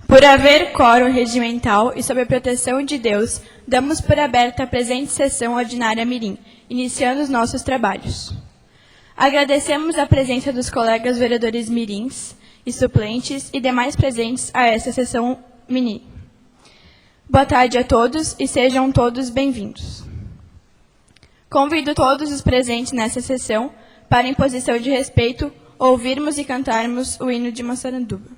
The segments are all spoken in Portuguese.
Por haver quórum regimental e sob a proteção de Deus, damos por aberta a presente sessão ordinária mirim, iniciando os nossos trabalhos. Agradecemos a presença dos colegas vereadores mirins e suplentes e demais presentes a esta sessão mirim. Boa tarde a todos e sejam todos bem-vindos. Convido todos os presentes nessa sessão para, em posição de respeito, ouvirmos e cantarmos o hino de Massaranduba.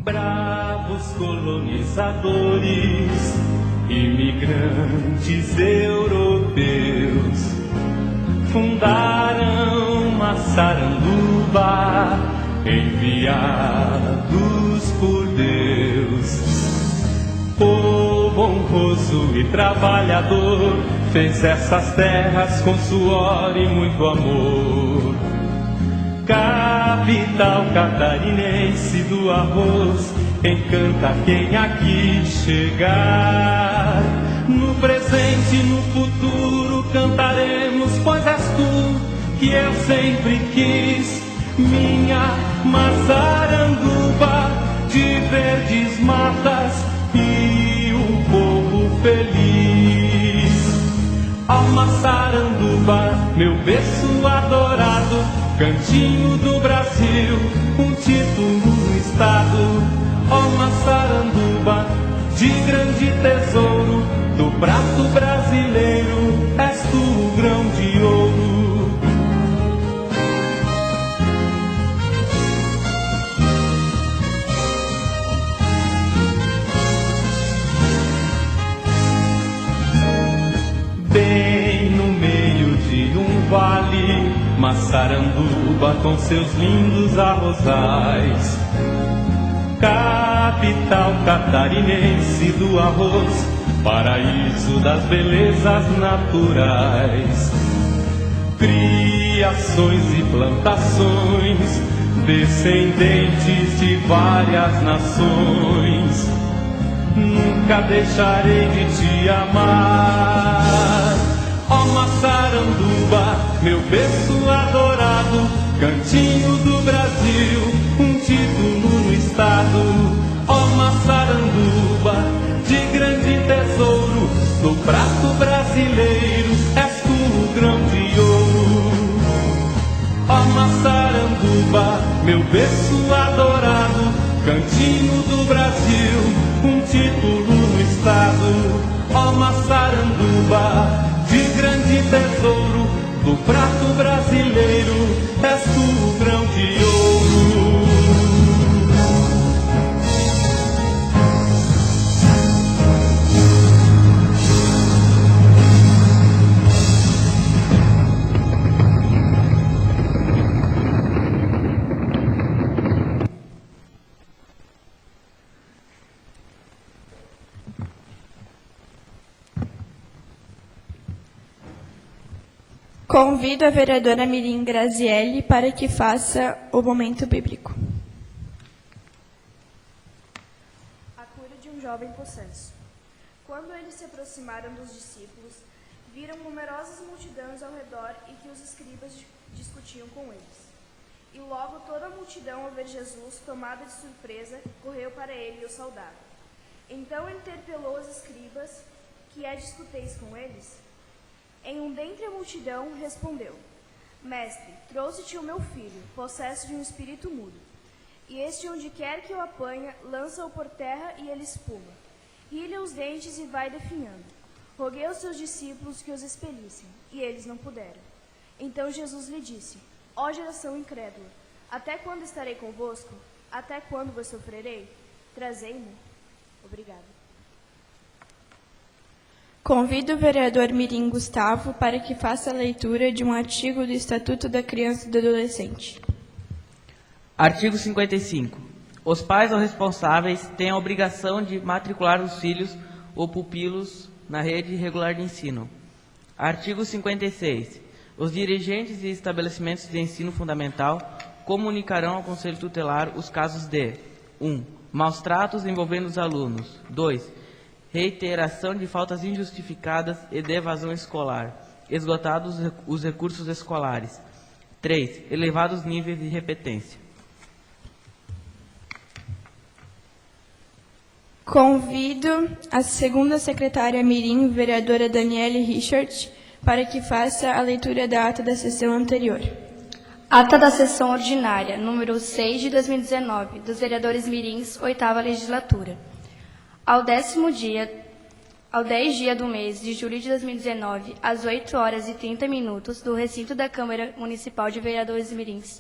Bravos colonizadores, imigrantes europeus, fundaram Massaranduba, enviados por Deus. Povo honroso e trabalhador, fez essas terras com suor e muito amor. Capital catarinense do arroz, encanta quem aqui chegar. No presente e no futuro cantaremos, pois és tu que eu sempre quis. Minha Massaranduba, de verdes matas e um povo feliz. Ó Massaranduba, meu berço adorado, cantinho do Brasil, um título no estado. Ó Massaranduba, de grande tesouro, do prato brasileiro, és tu o grão de ouro. Bem no meio de um vale, Massaranduba com seus lindos arrozais. Capital catarinense do arroz, paraíso das belezas naturais. Criações e plantações, descendentes de várias nações. Nunca deixarei de te amar. Ó Massaranduba, meu berço adorado, cantinho do Brasil, um título no estado. Ó Massaranduba, de grande tesouro, do prato brasileiro, és tu o grão de ouro. Ó Massaranduba, meu berço adorado, cantinho do Brasil, um título no estado. Ó Massaranduba, de grande tesouro, do prato brasileiro, és tu o grão de ouro. Convido a vereadora mirim Graziele para que faça o momento bíblico. A cura de um jovem possesso. Quando eles se aproximaram dos discípulos, viram numerosas multidões ao redor e que os escribas discutiam com eles. E logo toda a multidão, ao ver Jesus, tomada de surpresa, correu para ele e o saudava. Então interpelou os escribas: que é discuteis com eles? Em um dentre a multidão respondeu: Mestre, trouxe-te o meu filho, possesso de um espírito mudo. E este, onde quer que o apanha, lança-o por terra e ele espuma. Ri-lhe os dentes e vai definhando. Roguei aos seus discípulos que os expelissem, e eles não puderam. Então Jesus lhe disse: Ó geração incrédula, até quando estarei convosco? Até quando vos sofrerei? Trazei-mo. Obrigada. Convido o vereador mirim Gustavo para que faça a leitura de um artigo do Estatuto da Criança e do Adolescente. Artigo 55. Os pais ou responsáveis têm a obrigação de matricular os filhos ou pupilos na rede regular de ensino. Artigo 56. Os dirigentes e estabelecimentos de ensino fundamental comunicarão ao Conselho Tutelar os casos de 1. Maus tratos envolvendo os alunos. 2. Reiteração de faltas injustificadas e de evasão escolar, esgotados os recursos escolares. 3. Elevados níveis de repetência. Convido a segunda secretária Mirim, vereadora Daniele Richard, para que faça a leitura da ata da sessão anterior. Ata da sessão ordinária, número 6 de 2019, dos vereadores Mirins, 8ª legislatura. Ao 10 dia do mês de julho de 2019, às 8h30, do recinto da Câmara Municipal de Vereadores Mirins,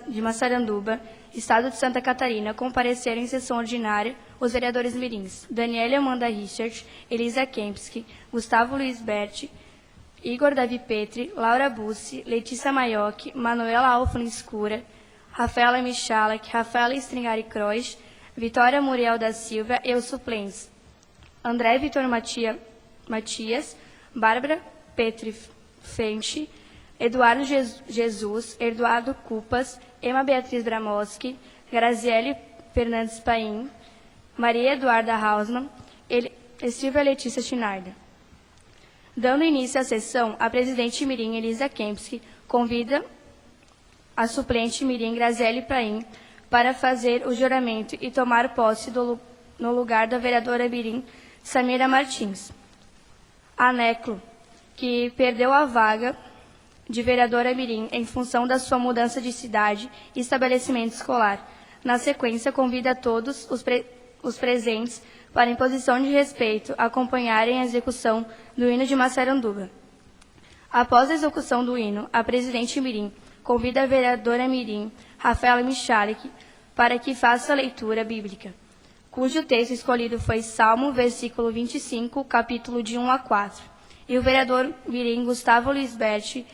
de Massaranduba, Estado de Santa Catarina, compareceram em sessão ordinária os vereadores Mirins, Daniele Amanda Richard, Elisa Kempski, Gustavo Luiz Berti, Igor Davi Petri, Laura Bussi, Letícia Maiocchi, Manuela Alfano Escura, Rafaela Michalak, Rafaela Stringari Croix, Vitória Muriel da Silva e os suplentes André Vitor Matias, Bárbara Petri Fenchi, Eduardo Jesus, Eduardo Cupas, Emma Beatriz Bramoski, Graziele Fernandes Paim, Maria Eduarda Hausmann e Silvia Letícia Chinarda. Dando início à sessão, a presidente Mirim Elisa Kempski convida a suplente Mirim Graziele Paim para fazer o juramento e tomar posse no lugar da vereadora Mirim Samira Martins. Aneclo, que perdeu a vaga de vereadora Mirim em função da sua mudança de cidade e estabelecimento escolar. Na sequência, convida a todos os presentes para, em posição de respeito, acompanharem a execução do hino de Massaranduba. Após a execução do hino, a presidente Mirim convida a vereadora Mirim, Rafaela Michalak, para que faça a leitura bíblica, cujo texto escolhido foi Salmo, versículo 25, capítulo de 1 a 4, e o vereador Mirim, Gustavo Luiz Berti,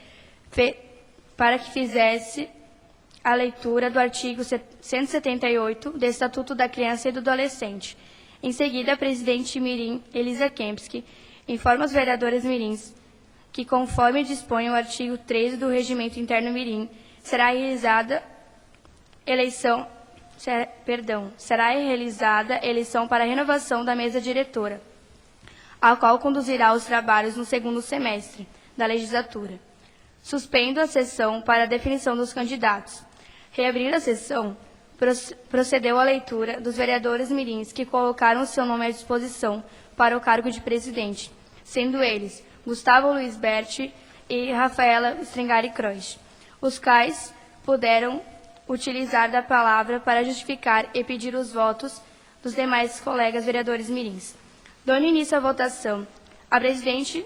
para que fizesse a leitura do artigo 178 do Estatuto da Criança e do Adolescente. Em seguida, a presidente Mirim, Elisa Kempski, informa os vereadores Mirins que, conforme dispõe o artigo 13 do Regimento Interno Mirim, será realizada eleição para a renovação da mesa diretora, a qual conduzirá os trabalhos no segundo semestre da legislatura. Suspendo a sessão para a definição dos candidatos. Reabrindo a sessão, procedeu à leitura dos vereadores mirins que colocaram seu nome à disposição para o cargo de presidente, sendo eles Gustavo Luiz Berti e Rafaela Stringari Croix, os quais puderam utilizar da palavra para justificar e pedir os votos dos demais colegas vereadores mirins. Dando início à votação, a presidente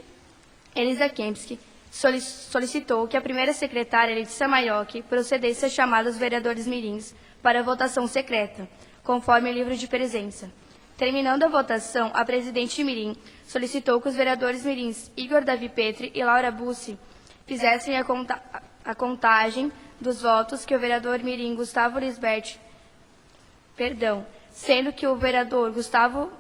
Elisa Kempski solicitou que a primeira secretária, Letícia Maiocchi, procedesse a chamar os vereadores mirins para a votação secreta, conforme o livro de presença. Terminando a votação, a presidente Mirim solicitou que os vereadores mirins Igor Davi Petri e Laura Bussi fizessem a contagem dos votos que o vereador Mirim Gustavo Luiz Berti, sendo que o vereador Gustavo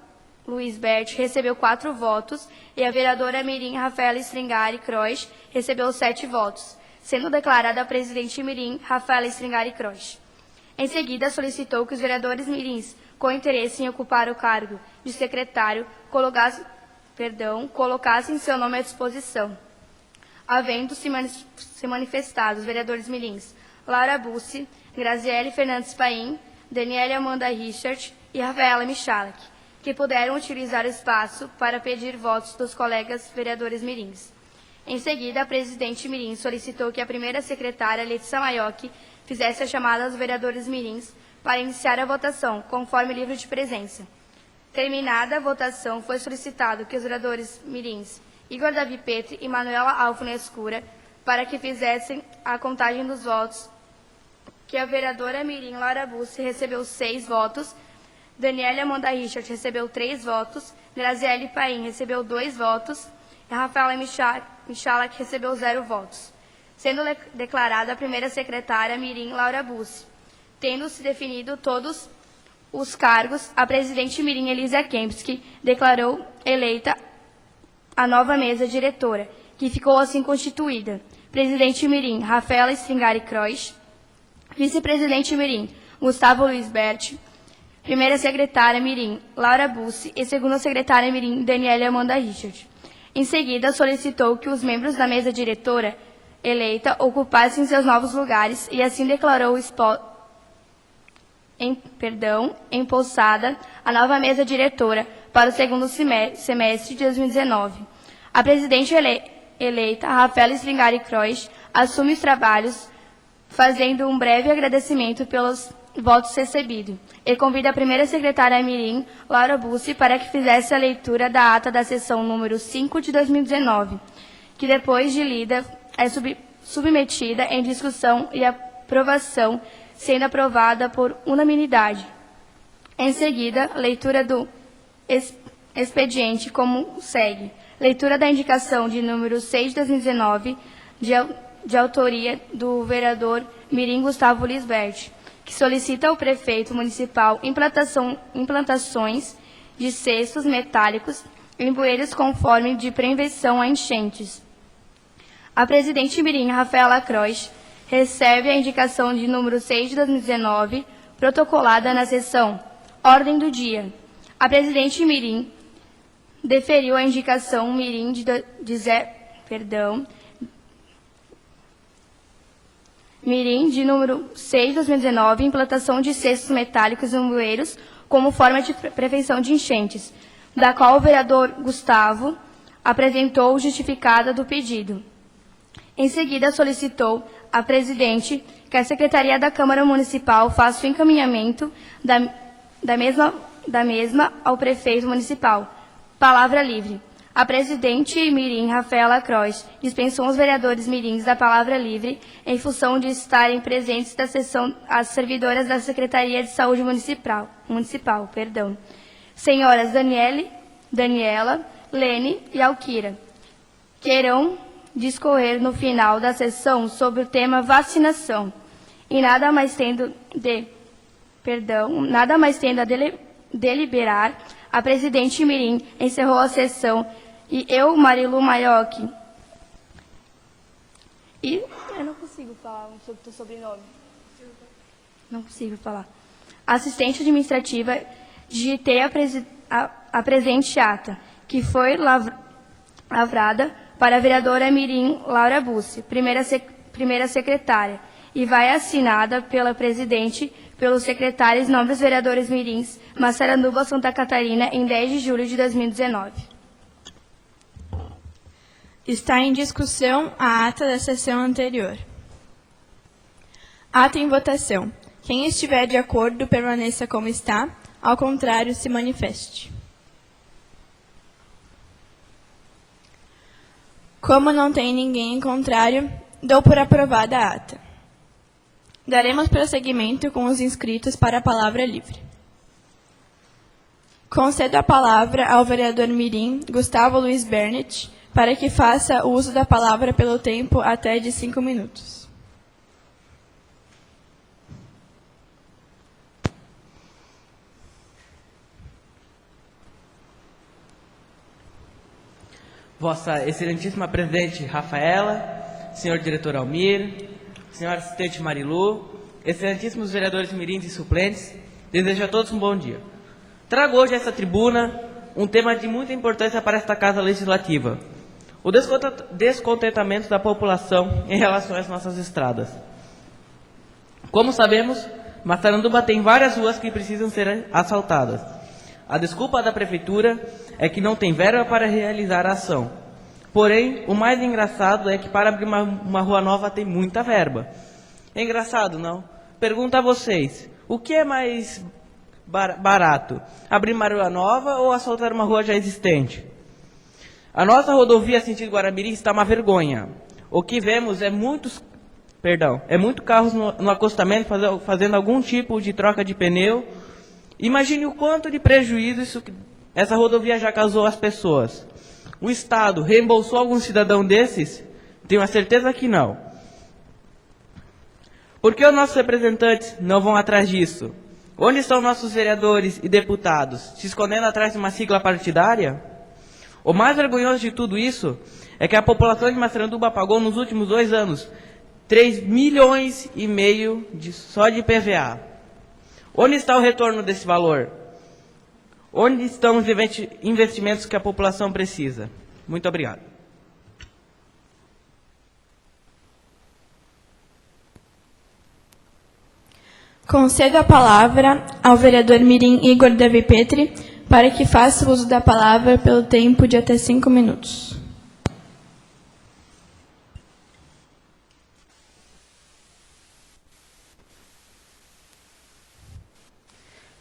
Luiz Berti recebeu 4 votos e a vereadora Mirim Rafaela Stringari Croix recebeu 7 votos, sendo declarada a presidente Mirim Rafaela Stringari Croix. Em seguida, solicitou que os vereadores mirins com interesse em ocupar o cargo de secretário colocassem seu nome à disposição. Havendo se manifestado os vereadores mirins Laura Bussi, Graziele Fernandes Paim, Daniele Amanda Richard e Rafaela Michalak, que puderam utilizar o espaço para pedir votos dos colegas vereadores mirins. Em seguida, a presidente Mirim solicitou que a primeira secretária, Letícia Maiocchi, fizesse a chamada aos vereadores mirins para iniciar a votação, conforme o livro de presença. Terminada a votação, foi solicitado que os vereadores mirins Igor Davi Petri e Manuela Alfano Escura para que fizessem a contagem dos votos, que a vereadora Mirim Laura Bussi recebeu 6 votos, Daniele Amanda Richard recebeu 3 votos, Graziele Paim recebeu 2 votos e Rafaela Michalak recebeu 0 votos. sendo declarada a primeira secretária mirim Laura Bussi. Tendo-se definido todos os cargos, a presidente mirim Elisa Kempski declarou eleita a nova mesa diretora, que ficou assim constituída. Presidente mirim Rafaela Stringari Croix, vice-presidente mirim Gustavo Luiz Berti, primeira secretária mirim Laura Bussi e segunda secretária mirim Daniela Amanda Richard. Em seguida, solicitou que os membros da mesa diretora eleita ocupassem seus novos lugares e assim declarou empossada a nova mesa diretora para o segundo semestre de 2019. A presidente eleita, Rafaela Stringari Croix, assume os trabalhos, fazendo um breve agradecimento pelos votos recebidos, e convida a primeira secretária mirim, Laura Bussi, para que fizesse a leitura da ata da sessão número 5 de 2019, que depois de lida é submetida em discussão e aprovação, sendo aprovada por unanimidade. Em seguida, leitura do expediente como segue. Leitura da indicação de número 6 de 2019, de autoria do vereador mirim Gustavo Lisberti, que solicita ao prefeito municipal implantações de cestos metálicos em bueiros conforme de prevenção a enchentes. A presidente mirim Rafaela Croix recebe a indicação de número 6 de 2019, protocolada na sessão Ordem do Dia. A presidente mirim deferiu a indicação mirim mirim de número 6 de 2019, implantação de cestos metálicos em bueiros como forma de prevenção de enchentes, da qual o vereador Gustavo apresentou justificada do pedido. Em seguida, solicitou à presidente que a Secretaria da Câmara Municipal faça o encaminhamento da mesma ao prefeito municipal. Palavra livre. A presidente mirim Rafaela Croix dispensou os vereadores mirins da palavra livre em função de estarem presentes da sessão as servidoras da Secretaria de Saúde Municipal. Senhoras Daniela, Lene e Alquira, que irão discorrer no final da sessão sobre o tema vacinação. E nada mais tendo a deliberar, a presidente mirim encerrou a sessão e eu, Marilu Maiocchi, e eu não consigo falar sobre o teu sobrenome. Não consigo falar. Assistente administrativa, digitei a presente ata, que foi lavrada para a vereadora mirim Laura Bussi, primeira secretária, e vai assinada pela presidente, pelos secretários e nobres vereadores mirins, Massaranduba, Santa Catarina, em 10 de julho de 2019. Está em discussão a ata da sessão anterior. Ata em votação. Quem estiver de acordo, permaneça como está. Ao contrário, se manifeste. Como não tem ninguém em contrário, dou por aprovada a ata. Daremos prosseguimento com os inscritos para a palavra livre. Concedo a palavra ao vereador mirim Gustavo Luiz Bernet, para que faça uso da palavra pelo tempo até de 5 minutos. Vossa Excelentíssima Presidente Rafaela, senhor diretor Almir, senhora assistente Marilu, excelentíssimos vereadores mirins e suplentes, desejo a todos um bom dia. Trago hoje a esta tribuna um tema de muita importância para esta Casa Legislativa: o descontentamento da população em relação às nossas estradas. Como sabemos, Massaranduba tem várias ruas que precisam ser asfaltadas. A desculpa da Prefeitura é que não tem verba para realizar a ação. Porém, o mais engraçado é que para abrir uma rua nova tem muita verba. É engraçado, não? Pergunto a vocês, o que é mais barato? Abrir uma rua nova ou asfaltar uma rua já existente? A nossa rodovia sentido Guaramirim está uma vergonha. O que vemos é muito carros no acostamento fazendo algum tipo de troca de pneu. Imagine o quanto de prejuízo essa rodovia já causou às pessoas. O Estado reembolsou algum cidadão desses? Tenho a certeza que não. Por que os nossos representantes não vão atrás disso? Onde estão nossos vereadores e deputados? Se escondendo atrás de uma sigla partidária? O mais vergonhoso de tudo isso é que a população de Massaranduba pagou nos últimos 2 anos 3,5 milhões só de IPVA. Onde está o retorno desse valor? Onde estão os investimentos que a população precisa? Muito obrigado. Concedo a palavra ao vereador mirim Igor Davi Petri para que faça uso da palavra pelo tempo de até 5 minutos.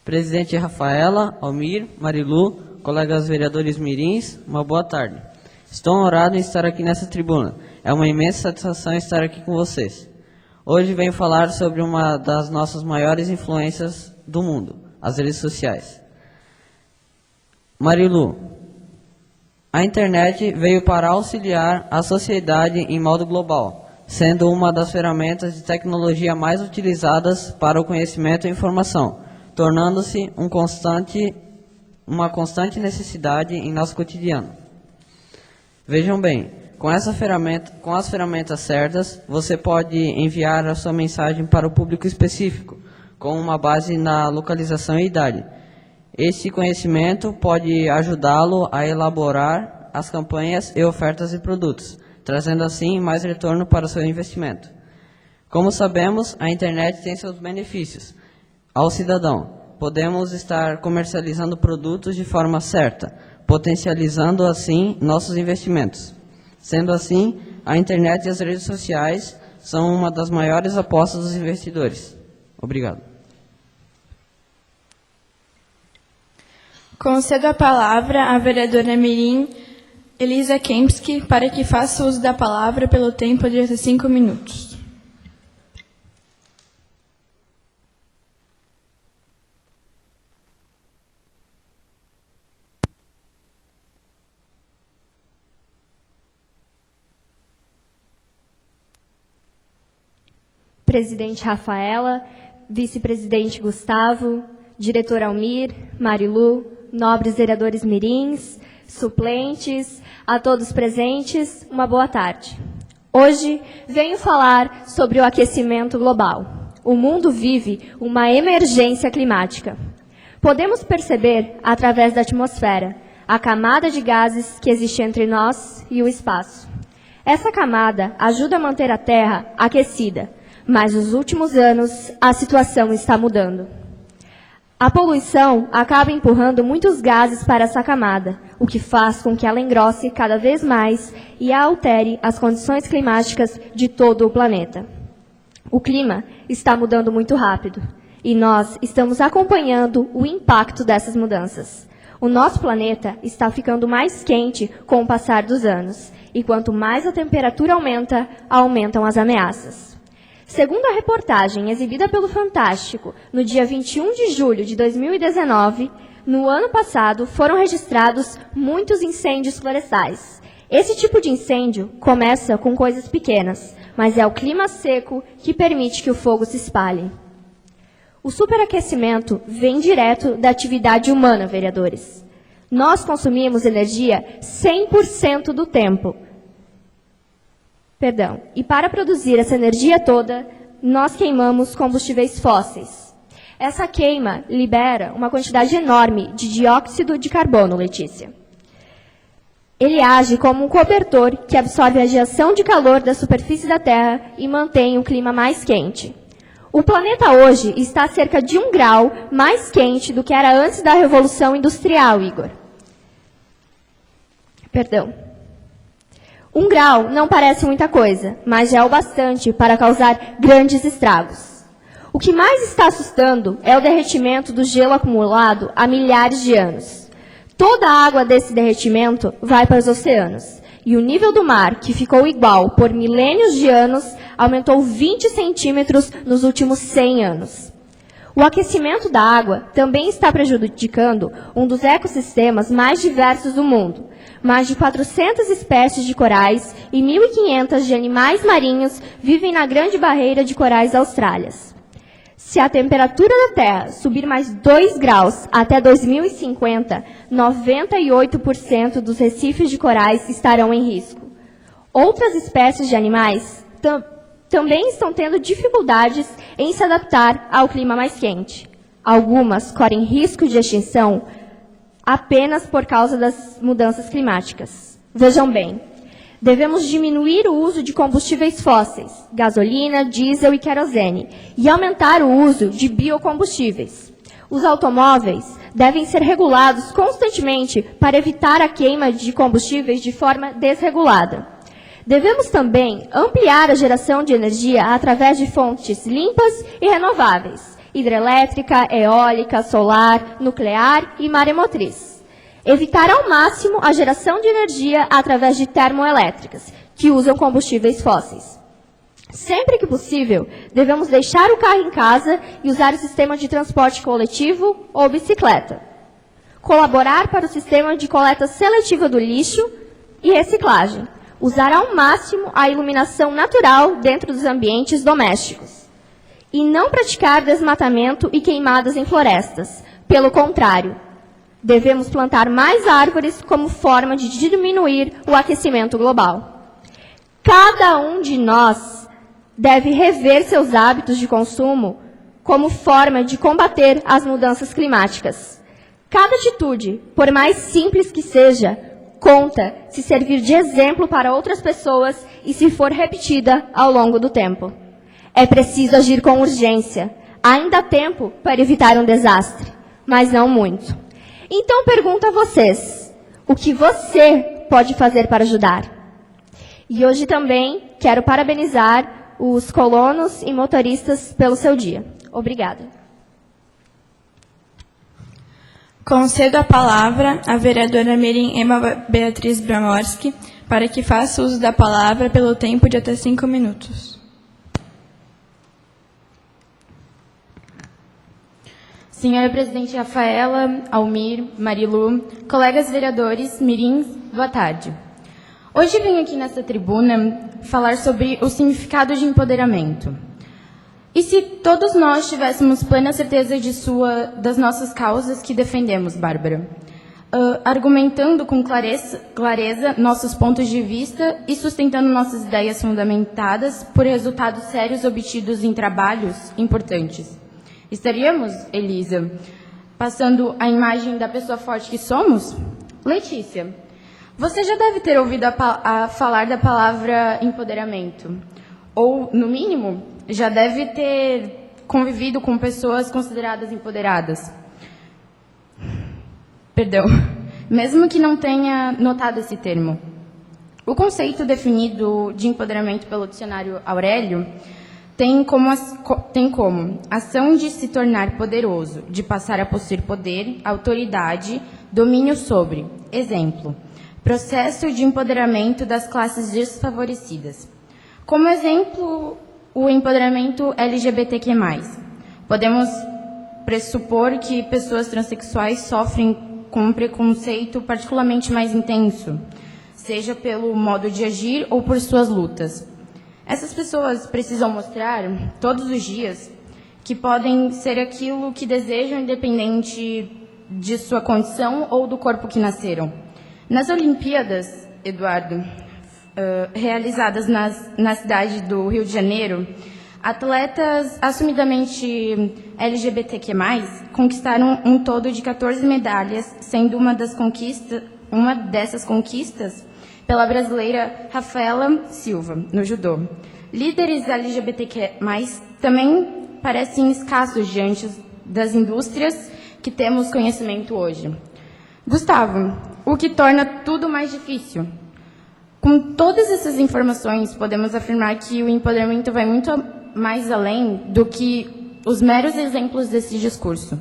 Presidente Rafaela, Almir, Marilu, colegas vereadores mirins, uma boa tarde. Estou honrado em estar aqui nessa tribuna. É uma imensa satisfação estar aqui com vocês. Hoje venho falar sobre uma das nossas maiores influências do mundo, as redes sociais. Marilu, a internet veio para auxiliar a sociedade em modo global, sendo uma das ferramentas de tecnologia mais utilizadas para o conhecimento e informação, tornando-se uma constante necessidade em nosso cotidiano. Vejam bem, com as ferramentas certas, você pode enviar a sua mensagem para o público específico, com uma base na localização e idade. Esse conhecimento pode ajudá-lo a elaborar as campanhas e ofertas de produtos, trazendo assim mais retorno para o seu investimento. Como sabemos, a internet tem seus benefícios ao cidadão. Podemos estar comercializando produtos de forma certa, potencializando assim nossos investimentos. Sendo assim, a internet e as redes sociais são uma das maiores apostas dos investidores. Obrigado. Concedo a palavra à vereadora mirim Elisa Kempski para que faça uso da palavra pelo tempo de até 5 minutos. Presidente Rafaela, vice-presidente Gustavo, diretor Almir, Marilu, nobres vereadores mirins, suplentes, a todos presentes, uma boa tarde. Hoje venho falar sobre o aquecimento global. O mundo vive uma emergência climática. Podemos perceber, através da atmosfera, a camada de gases que existe entre nós e o espaço. Essa camada ajuda a manter a Terra aquecida, mas nos últimos anos a situação está mudando. A poluição acaba empurrando muitos gases para essa camada, o que faz com que ela engrosse cada vez mais e altere as condições climáticas de todo o planeta. O clima está mudando muito rápido e nós estamos acompanhando o impacto dessas mudanças. O nosso planeta está ficando mais quente com o passar dos anos e quanto mais a temperatura aumenta, aumentam as ameaças. Segundo a reportagem exibida pelo Fantástico, no dia 21 de julho de 2019, no ano passado foram registrados muitos incêndios florestais. Esse tipo de incêndio começa com coisas pequenas, mas é o clima seco que permite que o fogo se espalhe. O superaquecimento vem direto da atividade humana, vereadores. Nós consumimos energia 100% do tempo. E para produzir essa energia toda, nós queimamos combustíveis fósseis. Essa queima libera uma quantidade enorme de dióxido de carbono, Letícia. Ele age como um cobertor que absorve a radiação de calor da superfície da Terra e mantém o clima mais quente. O planeta hoje está a cerca de 1 grau mais quente do que era antes da Revolução Industrial, Igor. 1 grau não parece muita coisa, mas já é o bastante para causar grandes estragos. O que mais está assustando é o derretimento do gelo acumulado há milhares de anos. Toda a água desse derretimento vai para os oceanos, e o nível do mar, que ficou igual por milênios de anos, aumentou 20 centímetros nos últimos 100 anos. O aquecimento da água também está prejudicando um dos ecossistemas mais diversos do mundo. Mais de 400 espécies de corais e 1.500 de animais marinhos vivem na Grande Barreira de Corais da Austrália. Se a temperatura da Terra subir mais 2 graus até 2050, 98% dos recifes de corais estarão em risco. Outras espécies de animais também estão tendo dificuldades em se adaptar ao clima mais quente. Algumas correm risco de extinção apenas por causa das mudanças climáticas. Vejam bem, devemos diminuir o uso de combustíveis fósseis, gasolina, diesel e querosene, e aumentar o uso de biocombustíveis. Os automóveis devem ser regulados constantemente para evitar a queima de combustíveis de forma desregulada. Devemos também ampliar a geração de energia através de fontes limpas e renováveis, hidrelétrica, eólica, solar, nuclear e maremotriz. Evitar ao máximo a geração de energia através de termoelétricas, que usam combustíveis fósseis. Sempre que possível, devemos deixar o carro em casa e usar o sistema de transporte coletivo ou bicicleta. Colaborar para o sistema de coleta seletiva do lixo e reciclagem. Usar ao máximo a iluminação natural dentro dos ambientes domésticos. E não praticar desmatamento e queimadas em florestas. Pelo contrário, devemos plantar mais árvores como forma de diminuir o aquecimento global. Cada um de nós deve rever seus hábitos de consumo como forma de combater as mudanças climáticas. Cada atitude, por mais simples que seja, conta se servir de exemplo para outras pessoas e se for repetida ao longo do tempo. É preciso agir com urgência. Ainda há tempo para evitar um desastre, mas não muito. Então pergunto a vocês, o que você pode fazer para ajudar? E hoje também quero parabenizar os colonos e motoristas pelo seu dia. Obrigada. Concedo a palavra à vereadora Mirim Emma Beatriz Bramorski para que faça uso da palavra pelo tempo de até 5 minutos. Senhora Presidente Rafaela, Almir, Marilu, colegas vereadores, mirins, boa tarde. Hoje venho aqui nessa tribuna falar sobre o significado de empoderamento. E se todos nós tivéssemos plena certeza das nossas causas que defendemos, Bárbara? Argumentando com clareza nossos pontos de vista e sustentando nossas ideias fundamentadas por resultados sérios obtidos em trabalhos importantes. Estaríamos, Elisa, passando a imagem da pessoa forte que somos? Letícia, você já deve ter ouvido a falar da palavra empoderamento. Ou, no mínimo, já deve ter convivido com pessoas consideradas empoderadas. Perdão, mesmo que não tenha notado esse termo. O conceito definido de empoderamento pelo dicionário Aurélio tem como ação de se tornar poderoso, de passar a possuir poder, autoridade, domínio sobre. Exemplo, processo de empoderamento das classes desfavorecidas. Como exemplo, o empoderamento LGBTQ+. Podemos pressupor que pessoas transexuais sofrem com um preconceito particularmente mais intenso, seja pelo modo de agir ou por suas lutas. Essas pessoas precisam mostrar, todos os dias, que podem ser aquilo que desejam, independente de sua condição ou do corpo que nasceram. Nas Olimpíadas, Eduardo, realizadas na cidade do Rio de Janeiro, atletas assumidamente LGBTQ+, conquistaram um todo de 14 medalhas, sendo uma dessas conquistas pela brasileira Rafaela Silva, no judô. Líderes LGBTQ+, também parecem escassos diante das indústrias que temos conhecimento hoje. Gustavo, o que torna tudo mais difícil. Com todas essas informações, podemos afirmar que o empoderamento vai muito mais além do que os meros exemplos desse discurso.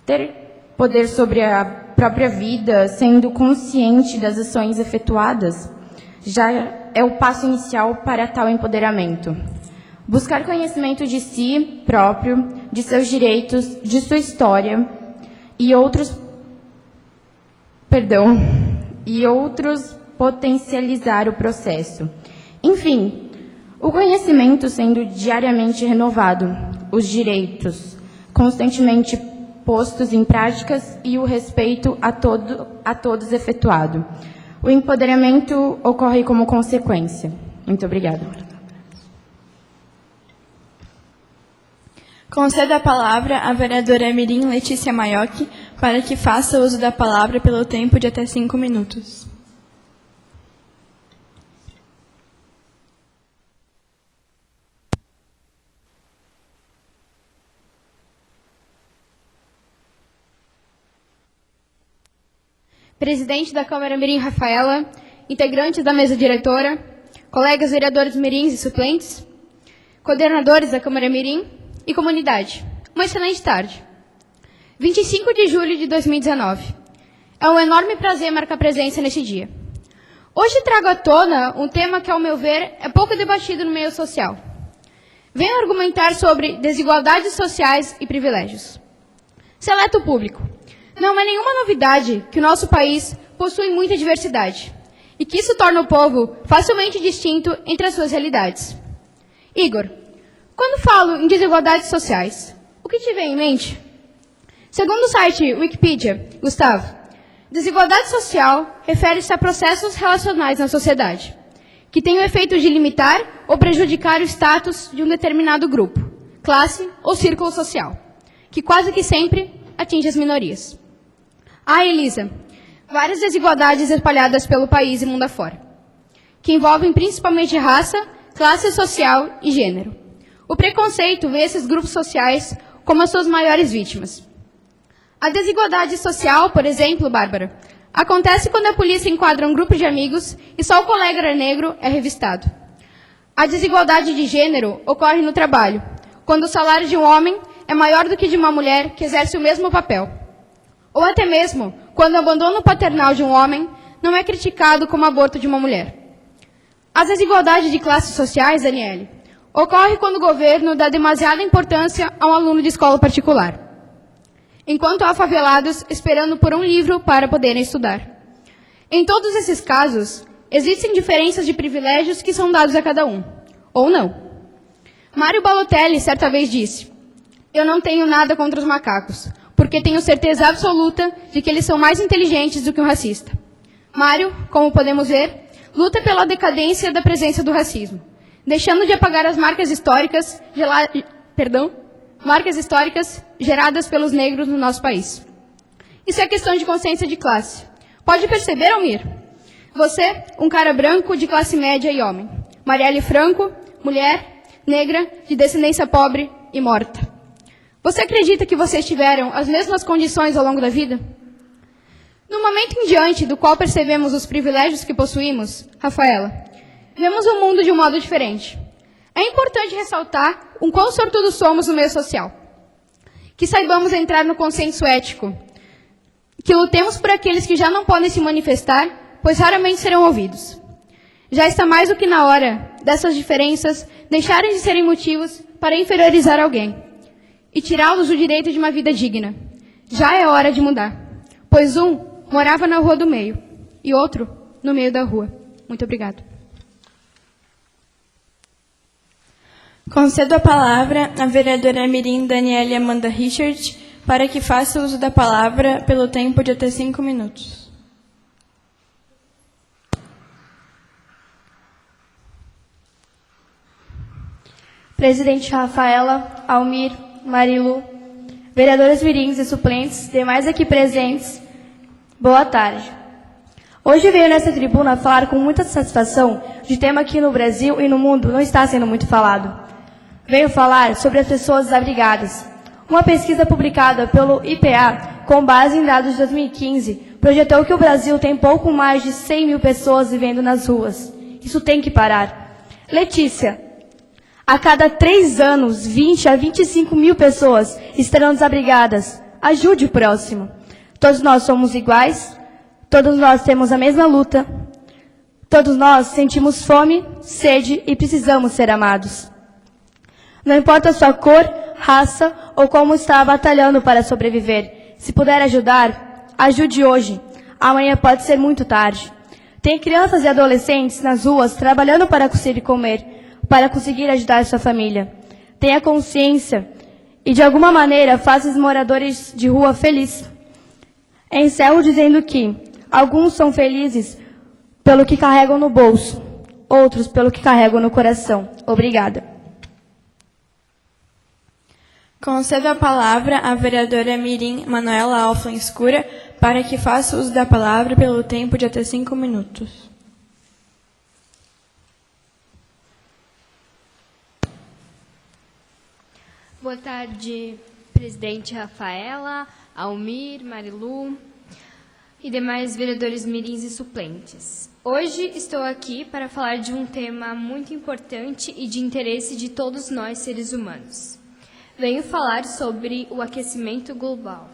Ter poder sobre a própria vida, sendo consciente das ações efetuadas, já é o passo inicial para tal empoderamento. Buscar conhecimento de si próprio, de seus direitos, de sua história e outros potencializar o processo. Enfim, o conhecimento sendo diariamente renovado, os direitos constantemente postos em práticas e o respeito a todos efetuado. O empoderamento ocorre como consequência. Muito obrigada. Concedo a palavra à vereadora Mirim Letícia Maiocchi para que faça uso da palavra pelo tempo de até 5 minutos. Presidente da Câmara Mirim, Rafaela, integrantes da mesa diretora, colegas vereadores mirins e suplentes, coordenadores da Câmara Mirim e comunidade. Uma excelente tarde. 25 de julho de 2019. É um enorme prazer marcar presença neste dia. Hoje trago à tona um tema que, ao meu ver, é pouco debatido no meio social. Venho argumentar sobre desigualdades sociais e privilégios. Seleto público. Não é nenhuma novidade que o nosso país possui muita diversidade e que isso torna o povo facilmente distinto entre as suas realidades. Igor, quando falo em desigualdades sociais, o que te vem em mente? Segundo o site Wikipedia, Gustavo, desigualdade social refere-se a processos relacionais na sociedade, que têm o efeito de limitar ou prejudicar o status de um determinado grupo, classe ou círculo social, que quase que sempre atinge as minorias. Elisa, várias desigualdades espalhadas pelo país e mundo afora, que envolvem principalmente raça, classe social e gênero. O preconceito vê esses grupos sociais como as suas maiores vítimas. A desigualdade social, por exemplo, Bárbara, acontece quando a polícia enquadra um grupo de amigos e só o colega negro é revistado. A desigualdade de gênero ocorre no trabalho, quando o salário de um homem é maior do que de uma mulher que exerce o mesmo papel. Ou até mesmo quando o abandono paternal de um homem não é criticado como o aborto de uma mulher. As desigualdades de classes sociais, Daniele, ocorre quando o governo dá demasiada importância a um aluno de escola particular, enquanto há favelados esperando por um livro para poderem estudar. Em todos esses casos, existem diferenças de privilégios que são dados a cada um, ou não. Mário Balotelli certa vez disse: "Eu não tenho nada contra os macacos, porque tenho certeza absoluta de que eles são mais inteligentes do que um racista." Mário, como podemos ver, luta pela decadência da presença do racismo, deixando de apagar as marcas históricas geradas pelos negros no nosso país. Isso é questão de consciência de classe. Pode perceber, Almir? Você, um cara branco de classe média e homem. Marielle Franco, mulher, negra, de descendência pobre e morta. Você acredita que vocês tiveram as mesmas condições ao longo da vida? No momento em diante do qual percebemos os privilégios que possuímos, Rafaela, vemos o mundo de um modo diferente. É importante ressaltar o quão sortudos somos no meio social. Que saibamos entrar no consenso ético. Que lutemos por aqueles que já não podem se manifestar, pois raramente serão ouvidos. Já está mais do que na hora dessas diferenças deixarem de serem motivos para inferiorizar alguém e tirá-los do direito de uma vida digna. Já é hora de mudar, pois um morava na rua do meio e outro no meio da rua. Muito obrigada. Concedo a palavra à vereadora Mirim Daniele Amanda Richard para que faça uso da palavra pelo tempo de até 5 minutos. Presidente Rafaela, Almir, Marilu, vereadores mirins e suplentes, demais aqui presentes, boa tarde. Hoje venho nessa tribuna falar com muita satisfação de tema que no Brasil e no mundo não está sendo muito falado. Venho falar sobre as pessoas desabrigadas. Uma pesquisa publicada pelo IPA, com base em dados de 2015, projetou que o Brasil tem pouco mais de 100 mil pessoas vivendo nas ruas. Isso tem que parar. Letícia, a cada 3 anos, 20 a 25 mil pessoas estarão desabrigadas. Ajude o próximo. Todos nós somos iguais, todos nós temos a mesma luta, todos nós sentimos fome, sede e precisamos ser amados. Não importa a sua cor, raça ou como está batalhando para sobreviver. Se puder ajudar, ajude hoje. Amanhã pode ser muito tarde. Tem crianças e adolescentes nas ruas trabalhando para conseguir comer, para conseguir ajudar sua família. Tenha consciência e, de alguma maneira, faça os moradores de rua felizes. Encerro dizendo que alguns são felizes pelo que carregam no bolso, outros pelo que carregam no coração. Obrigada. Concedo a palavra à vereadora Mirim Manuela Alflan Escura para que faça uso da palavra pelo tempo de até 5 minutos. Boa tarde, presidente Rafaela, Almir, Marilu e demais vereadores mirins e suplentes. Hoje estou aqui para falar de um tema muito importante e de interesse de todos nós seres humanos. Venho falar sobre o aquecimento global.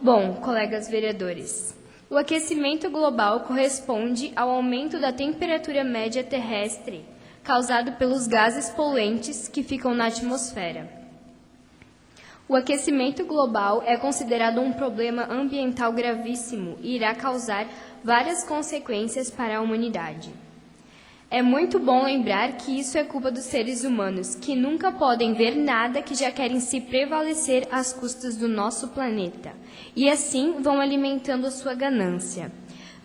Bom, colegas vereadores, o aquecimento global corresponde ao aumento da temperatura média terrestre causado pelos gases poluentes que ficam na atmosfera. O aquecimento global é considerado um problema ambiental gravíssimo e irá causar várias consequências para a humanidade. É muito bom lembrar que isso é culpa dos seres humanos, que nunca podem ver nada que já querem se prevalecer às custas do nosso planeta, e assim vão alimentando a sua ganância.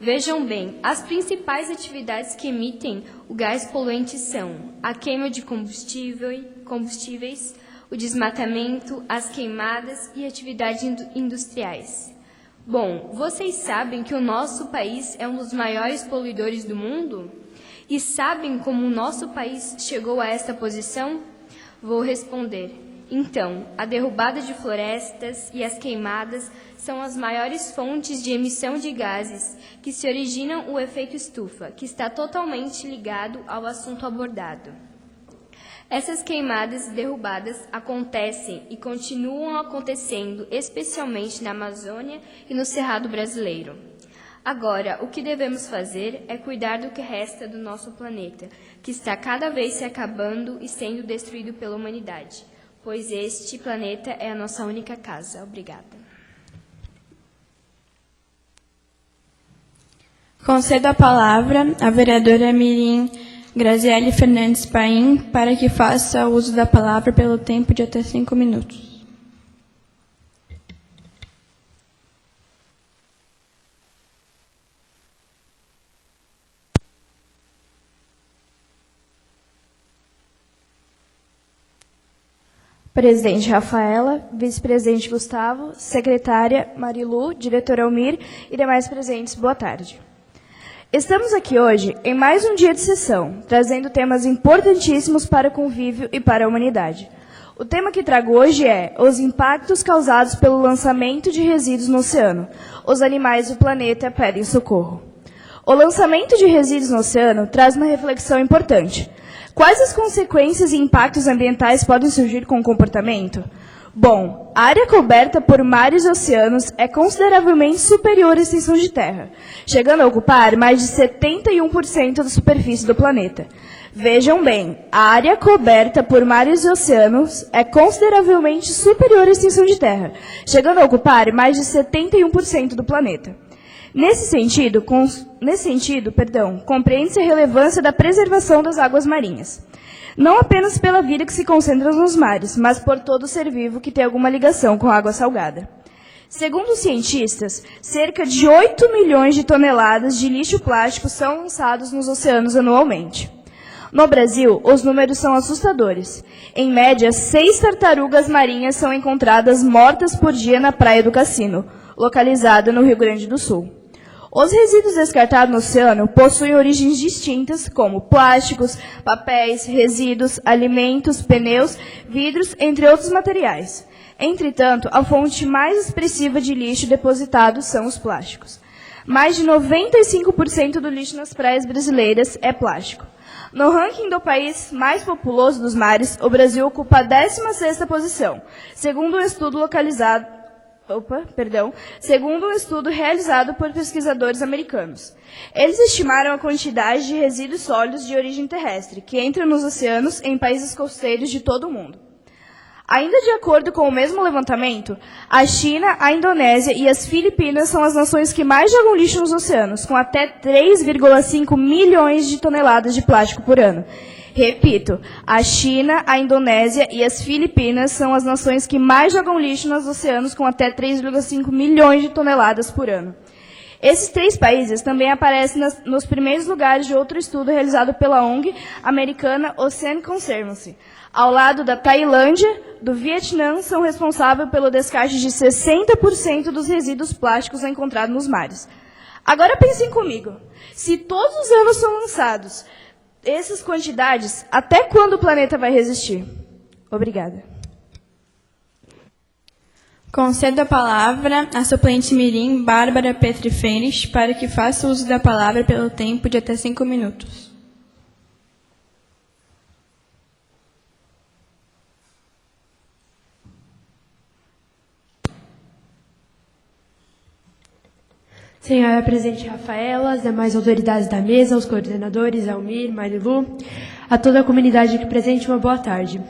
Vejam bem, as principais atividades que emitem o gás poluente são a queima de combustíveis, o desmatamento, as queimadas e atividades industriais. Bom, vocês sabem que o nosso país é um dos maiores poluidores do mundo? E sabem como o nosso país chegou a esta posição? Vou responder. Então, a derrubada de florestas e as queimadas são as maiores fontes de emissão de gases que se originam o efeito estufa, que está totalmente ligado ao assunto abordado. Essas queimadas e derrubadas acontecem e continuam acontecendo, especialmente na Amazônia e no Cerrado brasileiro. Agora, o que devemos fazer é cuidar do que resta do nosso planeta, que está cada vez se acabando e sendo destruído pela humanidade, pois este planeta é a nossa única casa. Obrigada. Concedo a palavra à vereadora Mirim Graziele Fernandes Paim para que faça uso da palavra pelo tempo de até 5 minutos. Presidente Rafaela, vice-presidente Gustavo, secretária Marilu, diretor Almir e demais presentes, boa tarde. Estamos aqui hoje em mais um dia de sessão, trazendo temas importantíssimos para o convívio e para a humanidade. O tema que trago hoje é os impactos causados pelo lançamento de resíduos no oceano. Os animais do planeta pedem socorro. O lançamento de resíduos no oceano traz uma reflexão importante. Quais as consequências e impactos ambientais podem surgir com o comportamento? Bom, a área coberta por mares e oceanos é consideravelmente superior à extensão de terra, chegando a ocupar mais de 71% da superfície do planeta. Vejam bem, a área coberta por mares e oceanos é consideravelmente superior à extensão de terra, chegando a ocupar mais de 71% do planeta. Nesse sentido, compreende-se a relevância da preservação das águas marinhas. Não apenas pela vida que se concentra nos mares, mas por todo ser vivo que tem alguma ligação com a água salgada. Segundo os cientistas, cerca de 8 milhões de toneladas de lixo plástico são lançados nos oceanos anualmente. No Brasil, os números são assustadores. Em média, 6 tartarugas marinhas são encontradas mortas por dia na Praia do Cassino, localizada no Rio Grande do Sul. Os resíduos descartados no oceano possuem origens distintas, como plásticos, papéis, resíduos, alimentos, pneus, vidros, entre outros materiais. Entretanto, a fonte mais expressiva de lixo depositado são os plásticos. Mais de 95% do lixo nas praias brasileiras é plástico. No ranking do país mais populoso dos mares, o Brasil ocupa a 16ª posição, segundo um estudo realizado por pesquisadores americanos. Eles estimaram a quantidade de resíduos sólidos de origem terrestre que entram nos oceanos em países costeiros de todo o mundo. Ainda de acordo com o mesmo levantamento, a China, a Indonésia e as Filipinas são as nações que mais jogam lixo nos oceanos, com até 3,5 milhões de toneladas de plástico por ano. Repito, a China, a Indonésia e as Filipinas são as nações que mais jogam lixo nos oceanos, com até 3,5 milhões de toneladas por ano. Esses 3 países também aparecem nos primeiros lugares de outro estudo realizado pela ONG americana Ocean Conservancy. Ao lado da Tailândia, do Vietnã, são responsáveis pelo descarte de 60% dos resíduos plásticos encontrados nos mares. Agora pensem comigo, se todos os anos são lançados essas quantidades, até quando o planeta vai resistir? Obrigada. Concedo a palavra à suplente mirim Bárbara Petri Fênix para que faça uso da palavra pelo tempo de até 5 minutos. Senhora presidente Rafaela, as demais autoridades da mesa, os coordenadores, Almir, Marilu, a toda a comunidade aqui presente, uma boa tarde.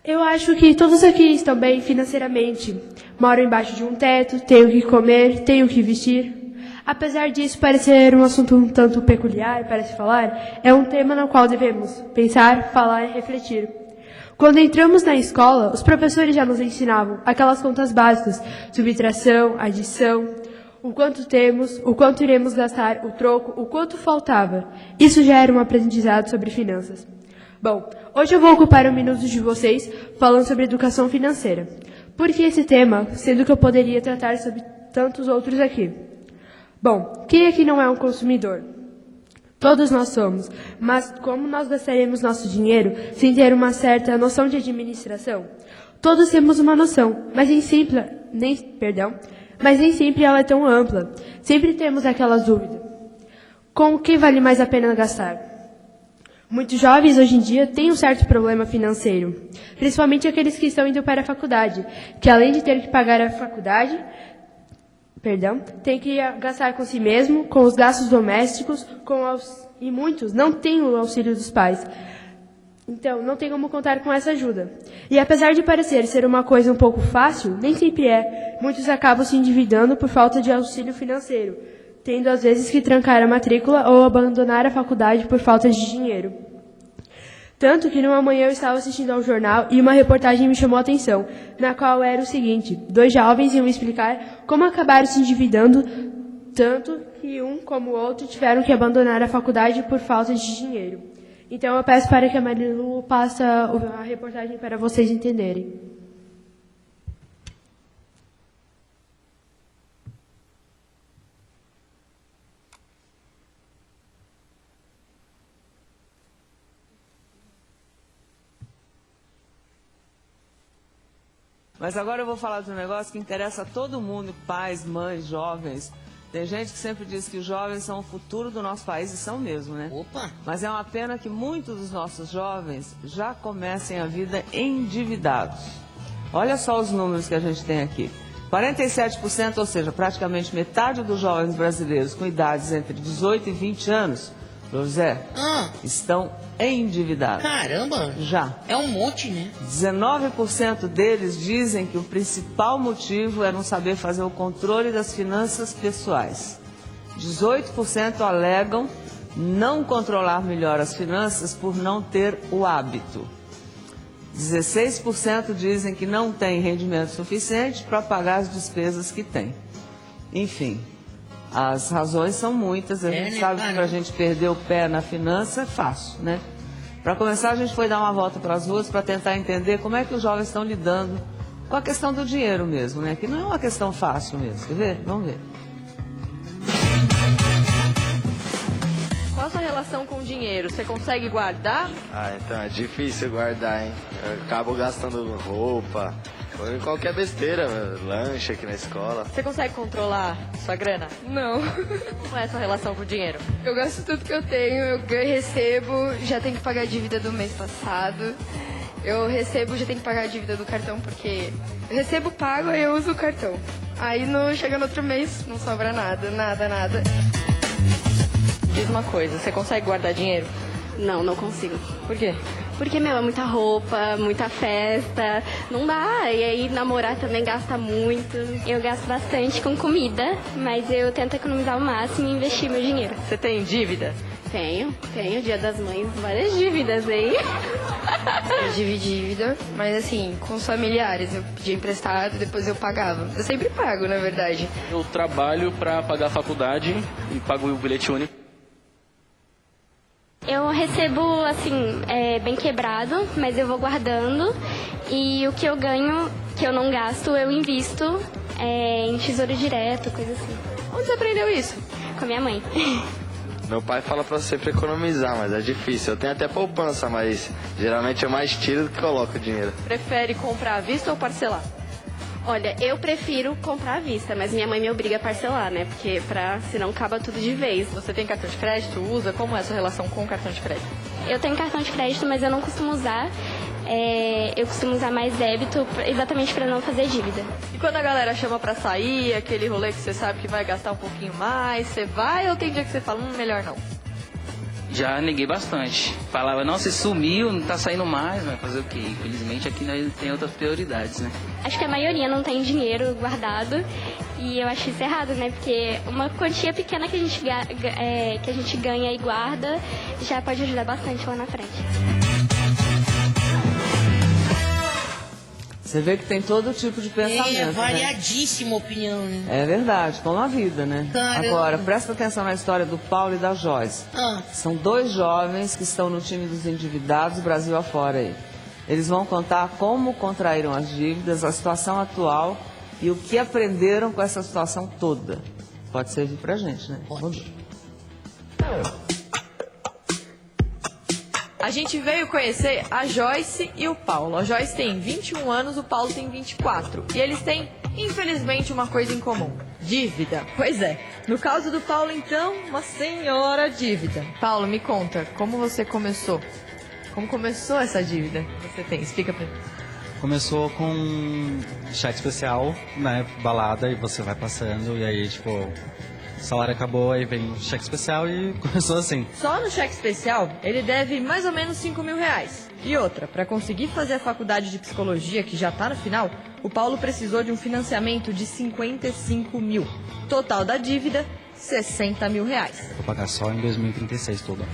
Eu acho que todos aqui estão bem financeiramente, moram embaixo de um teto, têm o que comer, têm o que vestir. Apesar disso parecer um assunto um tanto peculiar para se falar, é um tema no qual devemos pensar, falar e refletir. Quando entramos na escola, os professores já nos ensinavam aquelas contas básicas, subtração, adição, o quanto temos, o quanto iremos gastar, o troco, o quanto faltava. Isso já era um aprendizado sobre finanças. Bom, hoje eu vou ocupar um minuto de vocês falando sobre educação financeira. Por que esse tema, sendo que eu poderia tratar sobre tantos outros aqui? Bom, quem aqui não é um consumidor? Todos nós somos, mas como nós gastaremos nosso dinheiro sem ter uma certa noção de administração? Todos temos uma noção, mas nem sempre ela é tão ampla. Sempre temos aquelas dúvidas. Com o que vale mais a pena gastar? Muitos jovens hoje em dia têm um certo problema financeiro, principalmente aqueles que estão indo para a faculdade, que além de ter que pagar a faculdade, tem que gastar com si mesmo, com os gastos domésticos, e muitos não têm o auxílio dos pais. Então, não tem como contar com essa ajuda. E apesar de parecer ser uma coisa um pouco fácil, nem sempre é. Muitos acabam se endividando por falta de auxílio financeiro, tendo às vezes que trancar a matrícula ou abandonar a faculdade por falta de dinheiro. Tanto que numa manhã eu estava assistindo ao jornal e uma reportagem me chamou a atenção, na qual era o seguinte: 2 jovens iam explicar como acabaram se endividando, tanto que um como o outro tiveram que abandonar a faculdade por falta de dinheiro. Então eu peço para que a Marilu passe a reportagem para vocês entenderem. Mas agora eu vou falar de um negócio que interessa a todo mundo, pais, mães, jovens. Tem gente que sempre diz que os jovens são o futuro do nosso país, e são mesmo, né? Opa! Mas é uma pena que muitos dos nossos jovens já comecem a vida endividados. Olha só os números que a gente tem aqui. 47%, ou seja, praticamente metade dos jovens brasileiros com idades entre 18 e 20 anos, José, estão endividados. Caramba! Já. É um monte, né? 19% deles dizem que o principal motivo é não saber fazer o controle das finanças pessoais. 18% alegam não controlar melhor as finanças por não ter o hábito. 16% dizem que não tem rendimento suficiente para pagar as despesas que têm. Enfim, as razões são muitas. A gente sabe que para a gente perder o pé na finança é fácil, né? Para começar, a gente foi dar uma volta para as ruas para tentar entender como é que os jovens estão lidando com a questão do dinheiro mesmo, né? Que não é uma questão fácil mesmo. Quer ver? Vamos ver. Qual a sua relação com o dinheiro? Você consegue guardar? Então é difícil guardar, hein? Eu acabo gastando roupa, ou qualquer besteira, lanche aqui na escola. Você consegue controlar sua grana? Não. Como é a sua relação com o dinheiro? Eu gasto tudo que eu tenho, eu recebo, já tenho que pagar a dívida do mês passado. Eu recebo, já tenho que pagar a dívida do cartão, porque eu recebo, pago, aí eu uso o cartão. Aí chega no outro mês, não sobra nada. Diz uma coisa, você consegue guardar dinheiro? Não, não consigo. Por quê? Porque, é muita roupa, muita festa, não dá. E aí namorar também gasta muito. Eu gasto bastante com comida, mas eu tento economizar ao máximo e investir meu dinheiro. Você tem dívida? Tenho. Dia das Mães, várias dívidas aí. Eu tive dívida, mas assim, com os familiares. Eu pedia emprestado, depois eu pagava. Eu sempre pago, na verdade. Eu trabalho para pagar a faculdade e pago o bilhete único. Eu recebo, assim, bem quebrado, mas eu vou guardando. E o que eu ganho, que eu não gasto, eu invisto em tesouro direto, coisa assim. Onde você aprendeu isso? Com a minha mãe. Meu pai fala pra sempre economizar, mas é difícil. Eu tenho até poupança, mas geralmente eu mais tiro do que coloco o dinheiro. Prefere comprar à vista ou parcelar? Olha, eu prefiro comprar à vista, mas minha mãe me obriga a parcelar, né? Porque senão acaba tudo de vez. Você tem cartão de crédito? Usa? Como é a sua relação com o cartão de crédito? Eu tenho cartão de crédito, mas eu não costumo usar. Eu costumo usar mais débito exatamente para não fazer dívida. E quando a galera chama pra sair, aquele rolê que você sabe que vai gastar um pouquinho mais, você vai ou tem dia que você fala, melhor não? Já neguei bastante. Falava, não, você sumiu, não tá saindo mais, mas fazer o quê? Infelizmente aqui nós tem outras prioridades, né? Acho que a maioria não tem dinheiro guardado e eu acho isso errado, né? Porque uma quantia pequena que a gente ganha e guarda já pode ajudar bastante lá na frente. Você vê que tem todo tipo de pensamento. É variadíssima opinião, né? É verdade, como a vida, né? Caramba. Agora, presta atenção na história do Paulo e da Joyce. São dois jovens que estão no time dos endividados, Brasil afora aí. Eles vão contar como contraíram as dívidas, a situação atual e o que aprenderam com essa situação toda. Pode servir pra gente, né? Vamos ver. A gente veio conhecer a Joyce e o Paulo. A Joyce tem 21 anos, o Paulo tem 24. E eles têm, infelizmente, uma coisa em comum: dívida. Pois é. No caso do Paulo, então, uma senhora dívida. Paulo, me conta, como você começou? Como começou essa dívida que você tem? Explica pra mim. Começou com cheque especial, né, balada, e você vai passando, e aí, tipo, o salário acabou, aí vem o cheque especial e começou assim. Só no cheque especial, ele deve mais ou menos 5 mil reais. E outra, para conseguir fazer a faculdade de psicologia, que já tá no final, o Paulo precisou de um financiamento de 55 mil. Total da dívida, 60 mil reais. Vou pagar só em 2036 tudo.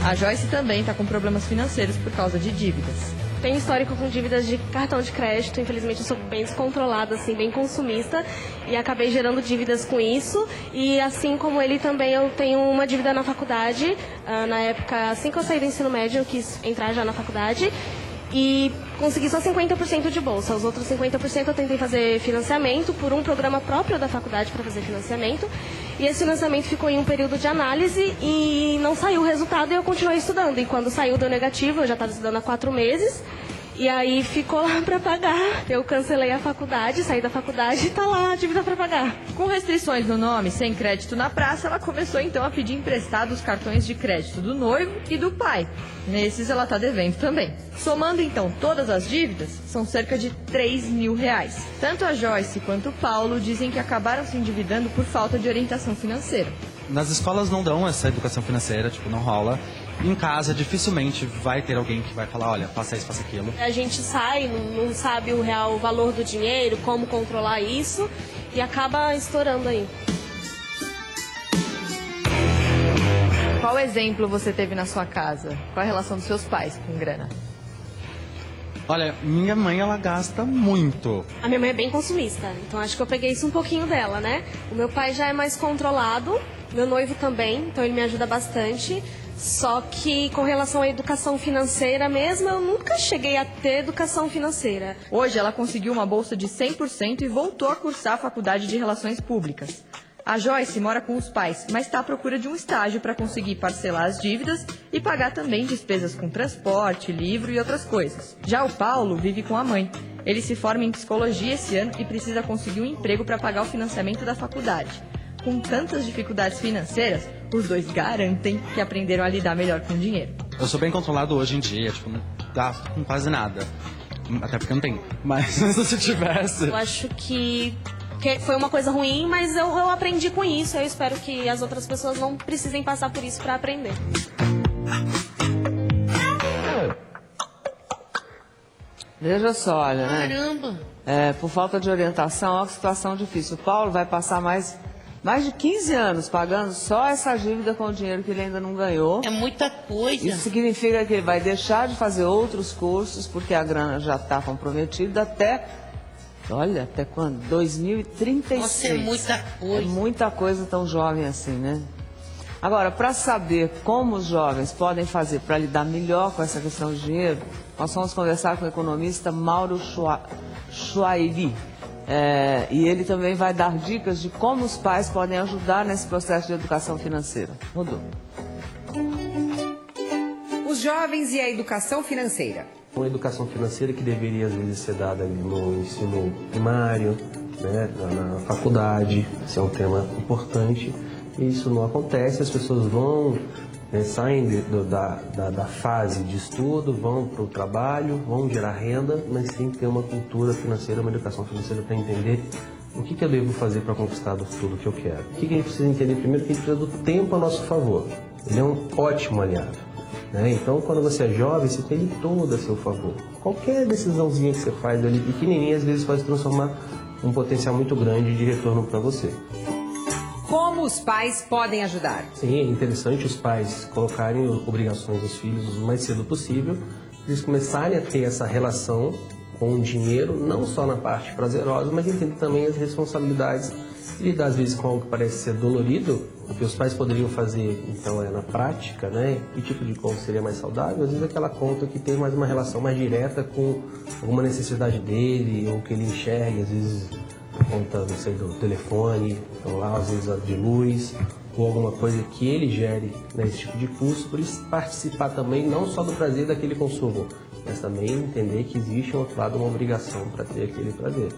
A Joyce também tá com problemas financeiros por causa de dívidas. Tenho histórico com dívidas de cartão de crédito, infelizmente eu sou bem descontrolada, assim, bem consumista, e acabei gerando dívidas com isso. E assim como ele também, eu tenho uma dívida na faculdade. Na época, assim que eu saí do ensino médio, eu quis entrar já na faculdade e consegui só 50% de bolsa. Os outros 50% eu tentei fazer financiamento por um programa próprio da faculdade para fazer financiamento. E esse financiamento ficou em um período de análise e não saiu o resultado e eu continuei estudando. E quando saiu deu negativo, eu já estava estudando há 4 meses. E aí ficou lá para pagar. Eu cancelei a faculdade, saí da faculdade e tá lá a dívida para pagar. Com restrições no nome, sem crédito na praça, ela começou então a pedir emprestado os cartões de crédito do noivo e do pai. Nesses ela tá devendo também. Somando então todas as dívidas, são cerca de 3 mil reais. Tanto a Joyce quanto o Paulo dizem que acabaram se endividando por falta de orientação financeira. Nas escolas não dão essa educação financeira, tipo, não rola. Em casa, dificilmente vai ter alguém que vai falar, olha, faça isso, faça aquilo. A gente sai, não sabe o real valor do dinheiro, como controlar isso, e acaba estourando aí. Qual exemplo você teve na sua casa? Qual a relação dos seus pais com grana? Olha, minha mãe, ela gasta muito. A minha mãe é bem consumista, então acho que eu peguei isso um pouquinho dela, né? O meu pai já é mais controlado, meu noivo também, então ele me ajuda bastante. Só que com relação à educação financeira mesmo, eu nunca cheguei a ter educação financeira. Hoje ela conseguiu uma bolsa de 100% e voltou a cursar a faculdade de Relações Públicas. A Joyce mora com os pais, mas está à procura de um estágio para conseguir parcelar as dívidas e pagar também despesas com transporte, livro e outras coisas. Já o Paulo vive com a mãe. Ele se forma em psicologia esse ano e precisa conseguir um emprego para pagar o financiamento da faculdade. Com tantas dificuldades financeiras, os dois garantem que aprenderam a lidar melhor com o dinheiro. Eu sou bem controlado hoje em dia, tipo, não gasto com quase nada. Até porque não tem. Mas se tivesse... Eu acho que foi uma coisa ruim, mas eu aprendi com isso. Eu espero que as outras pessoas não precisem passar por isso para aprender. Veja só, olha, né? Caramba! Por falta de orientação, olha que situação difícil. O Paulo vai passar mais de 15 anos pagando só essa dívida com o dinheiro que ele ainda não ganhou. É muita coisa. Isso significa que ele vai deixar de fazer outros cursos, porque a grana já está comprometida até quando? 2036. Nossa, é muita coisa. É muita coisa tão jovem assim, né? Agora, para saber como os jovens podem fazer para lidar melhor com essa questão de dinheiro, nós vamos conversar com o economista Mauro Schwairi. E ele também vai dar dicas de como os pais podem ajudar nesse processo de educação financeira. Rodou. Os jovens e a educação financeira. Uma educação financeira que deveria, às vezes, ser dada ali no ensino primário, né, na faculdade. Esse é um tema importante. E isso não acontece, as pessoas vão, saem da fase de estudo, vão para o trabalho, vão gerar renda, mas sem ter uma cultura financeira, uma educação financeira para entender o que eu devo fazer para conquistar tudo que eu quero. O que a gente precisa entender primeiro? Que a gente precisa do tempo a nosso favor. Ele é um ótimo aliado. Então, quando você é jovem, você tem ele todo a seu favor. Qualquer decisãozinha que você faz ali, pequenininha, às vezes pode transformar um potencial muito grande de retorno para você. Como os pais podem ajudar? Sim, é interessante os pais colocarem obrigações dos filhos o mais cedo possível, eles começarem a ter essa relação com o dinheiro, não só na parte prazerosa, mas entender também as responsabilidades e lidar às vezes com algo que parece ser dolorido, o que os pais poderiam fazer, então, na prática, que tipo de conta seria mais saudável, às vezes aquela conta que tem mais uma relação mais direta com alguma necessidade dele, ou que ele enxergue, às vezes conta, não sei, do telefone, então lá às vezes a de luz, ou alguma coisa que ele gere esse tipo de custo, por isso participar também não só do prazer daquele consumo, mas também entender que existe um outro lado, uma obrigação para ter aquele prazer.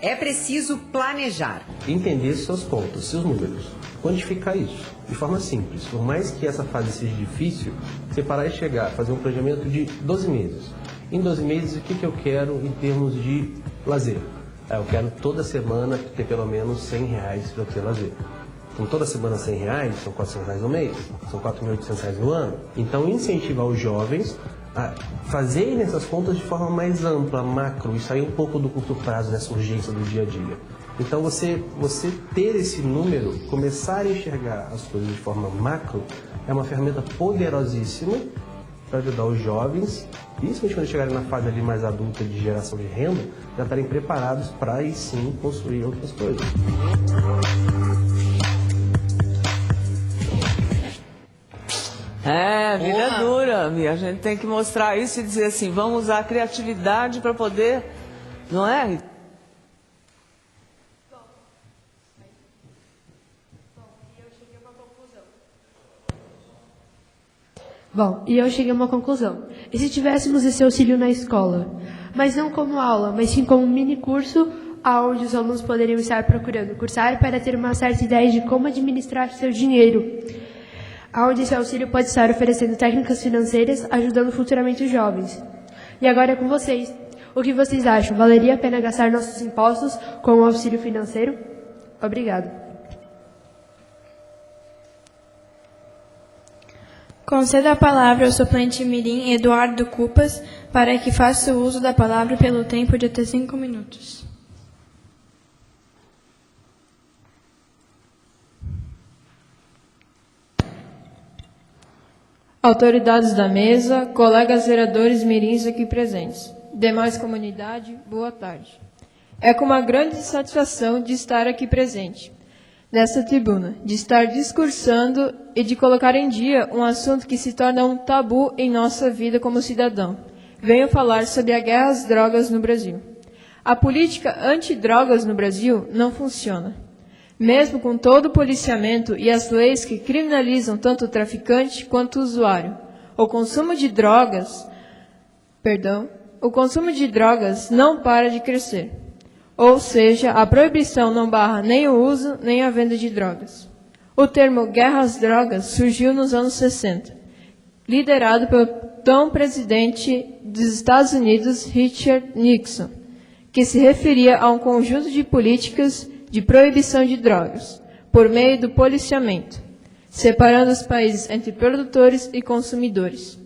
É preciso planejar. Entender suas contas, seus números, quantificar isso de forma simples. Por mais que essa fase seja difícil, separar e chegar, fazer um planejamento de 12 meses. Em 12 meses, o que eu quero em termos de lazer? Eu quero toda semana ter pelo menos R$100 para ter lazer. Então, toda semana R$100, são R$400 no mês, são R$4.800 no ano. Então, incentivar os jovens a fazerem essas contas de forma mais ampla, macro, e sair um pouco do curto prazo, dessa urgência do dia a dia. Então, você ter esse número, começar a enxergar as coisas de forma macro, é uma ferramenta poderosíssima para ajudar os jovens, principalmente quando chegarem na fase ali mais adulta de geração de renda, já estarem preparados para aí sim construir outras coisas. Vida é dura, Mia. A gente tem que mostrar isso e dizer assim, vamos usar a criatividade para poder, não é? Bom, e eu cheguei a uma conclusão. E se tivéssemos esse auxílio na escola? Mas não como aula, mas sim como um mini curso, onde os alunos poderiam estar procurando cursar para ter uma certa ideia de como administrar seu dinheiro. Onde esse auxílio pode estar oferecendo técnicas financeiras, ajudando futuramente os jovens. E agora é com vocês. O que vocês acham? Valeria a pena gastar nossos impostos com o auxílio financeiro? Obrigado. Concedo a palavra ao suplente mirim Eduardo Cupas para que faça o uso da palavra pelo tempo de até 5 minutos. Autoridades da mesa, colegas vereadores mirins aqui presentes, demais comunidade, boa tarde. É com uma grande satisfação de estar aqui presente, nesta tribuna, de estar discursando e de colocar em dia um assunto que se torna um tabu em nossa vida como cidadão. Venho falar sobre a guerra às drogas no Brasil. A política antidrogas no Brasil não funciona. Mesmo com todo o policiamento e as leis que criminalizam tanto o traficante quanto o usuário, o consumo de drogas não para de crescer. Ou seja, a proibição não barra nem o uso nem a venda de drogas. O termo guerra às drogas surgiu nos anos 60, liderado pelo então presidente dos Estados Unidos, Richard Nixon, que se referia a um conjunto de políticas de proibição de drogas, por meio do policiamento, separando os países entre produtores e consumidores,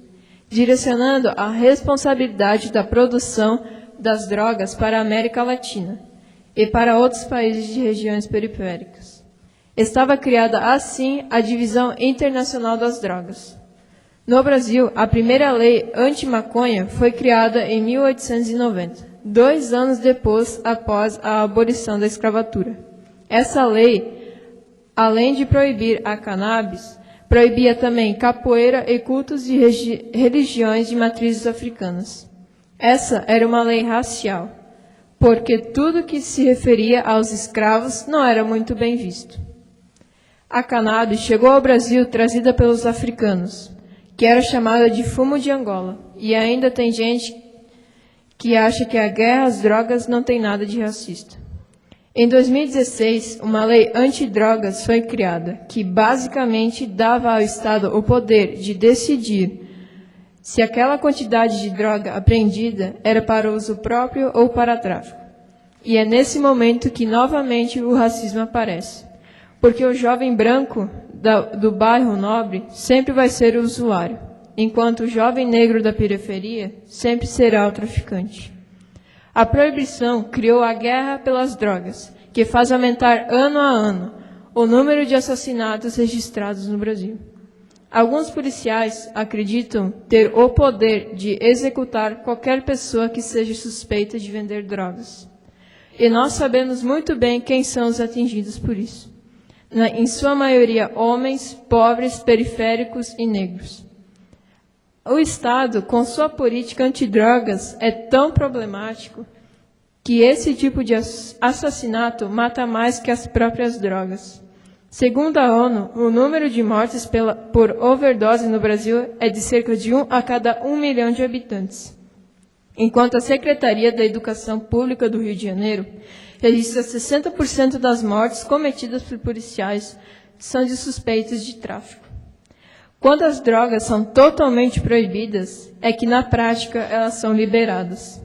direcionando a responsabilidade da produção das drogas para a América Latina e para outros países de regiões periféricas. Estava criada, assim, a Divisão Internacional das Drogas. No Brasil, a primeira lei anti-maconha foi criada em 1890, 2 anos depois após a abolição da escravatura. Essa lei, além de proibir a cannabis, proibia também capoeira e cultos de religiões de matrizes africanas. Essa era uma lei racial, porque tudo que se referia aos escravos não era muito bem visto. A cannabis chegou ao Brasil trazida pelos africanos, que era chamada de fumo de Angola, e ainda tem gente que acha que a guerra às drogas não tem nada de racista. Em 2016, uma lei antidrogas foi criada, que basicamente dava ao Estado o poder de decidir se aquela quantidade de droga apreendida era para uso próprio ou para tráfico. E é nesse momento que novamente o racismo aparece, porque o jovem branco do bairro nobre sempre vai ser o usuário, enquanto o jovem negro da periferia sempre será o traficante. A proibição criou a guerra pelas drogas, que faz aumentar ano a ano o número de assassinatos registrados no Brasil. Alguns policiais acreditam ter o poder de executar qualquer pessoa que seja suspeita de vender drogas. E nós sabemos muito bem quem são os atingidos por isso. Em sua maioria, homens, pobres, periféricos e negros. O Estado, com sua política antidrogas, é tão problemático que esse tipo de assassinato mata mais que as próprias drogas. Segundo a ONU, o número de mortes por overdose no Brasil é de cerca de 1 a cada 1 milhão de habitantes, enquanto a Secretaria da Educação Pública do Rio de Janeiro registra 60% das mortes cometidas por policiais são de suspeitos de tráfico. Quando as drogas são totalmente proibidas, é que na prática elas são liberadas.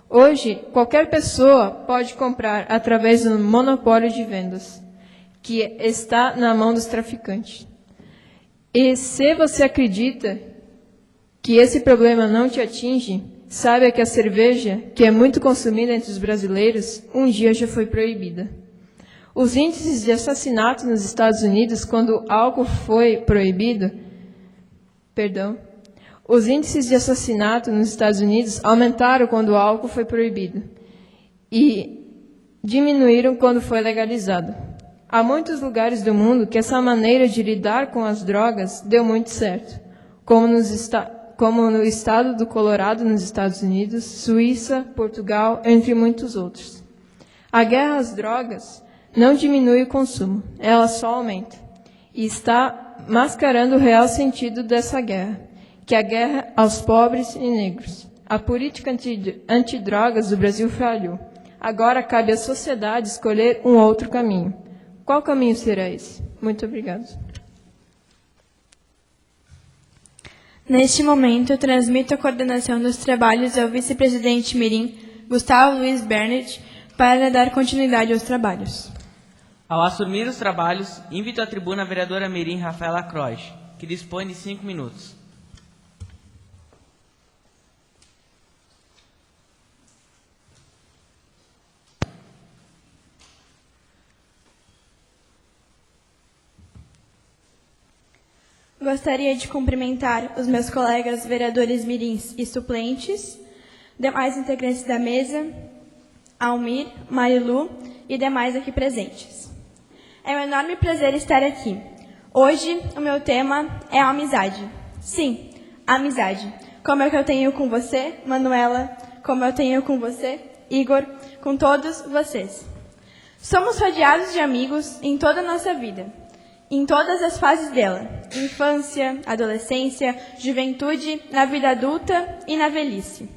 Hoje, qualquer pessoa pode comprar através do monopólio de vendas, que está na mão dos traficantes. E se você acredita que esse problema não te atinge, saiba que a cerveja, que é muito consumida entre os brasileiros, um dia já foi proibida. Os índices de assassinato nos Estados Unidos, quando o álcool foi proibido, os índices de assassinato nos Estados Unidos aumentaram quando o álcool foi proibido e diminuíram quando foi legalizado. Há muitos lugares do mundo que essa maneira de lidar com as drogas deu muito certo, como no estado do Colorado, nos Estados Unidos, Suíça, Portugal, entre muitos outros. A guerra às drogas não diminui o consumo, ela só aumenta, e está mascarando o real sentido dessa guerra, que é a guerra aos pobres e negros. A política antidrogas do Brasil falhou. Agora cabe à sociedade escolher um outro caminho. Qual caminho será esse? Muito obrigada. Neste momento, transmito a coordenação dos trabalhos ao vice-presidente mirim, Gustavo Luiz Bernert, para dar continuidade aos trabalhos. Ao assumir os trabalhos, invito à tribuna a vereadora mirim Rafaela Croix, que dispõe de 5 minutos. Gostaria de cumprimentar os meus colegas vereadores mirins e suplentes, demais integrantes da mesa, Almir, Marilu e demais aqui presentes. É um enorme prazer estar aqui. Hoje, o meu tema é a amizade. Sim, a amizade. Como é que eu tenho com você, Manuela, como eu tenho com você, Igor, com todos vocês. Somos rodeados de amigos em toda a nossa vida, em todas as fases dela, infância, adolescência, juventude, na vida adulta e na velhice.